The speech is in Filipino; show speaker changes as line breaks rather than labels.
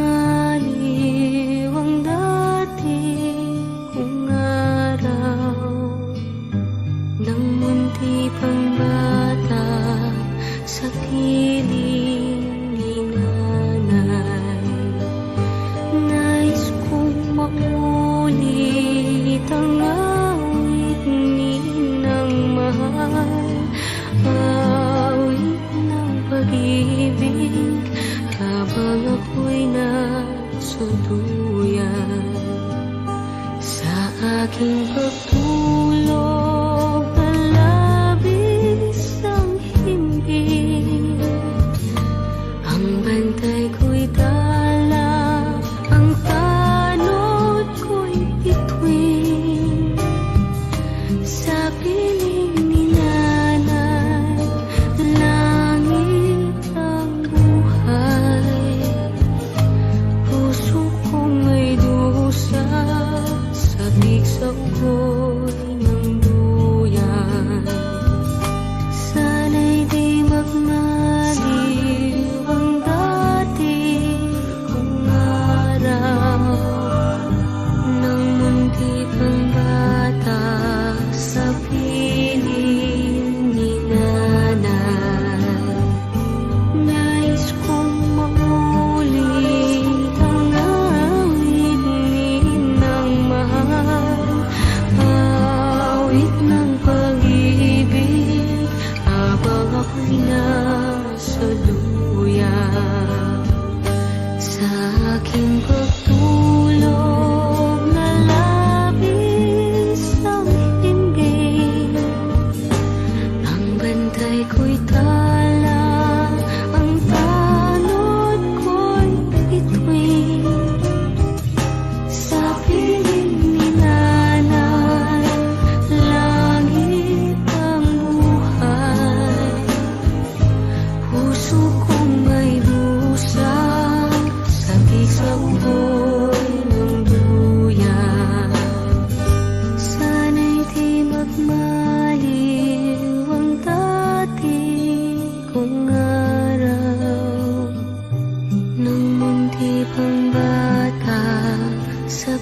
magmaliw ang dati kong araw, nang munti pang bata sa piling ni nanay. Nais kong maulit ang awit ni ng mahal, awit ng pag-ibig, habang ako'y nasa duyan. Sa aking pagtulog na labis ang himbing, ang bantay ko'y dala, ang tanod ko'y bituin. Sa piling ni nanay, langit ang buhay. Puso kong may dusa, sabik sa ko'y ng duyan. Sana'y di magmaliw ang dati kong araw, nang munti pang bata sa piling ni nanay. Nais kong maulit ang awit ni ng mahal, awit ng pag-ibig, habang ako'y nasa duyan. Sa aking pagtulog na labis ang himbing, ang bantay ko'y tala, ang tanod ko'y bituin. Sa piling ni nanay, langit ang buhay. Puso kong may dusa, sabik sa uboy ng duyan. Sana'y di magmaliw ang dati kong araw, nang munti pang bata sa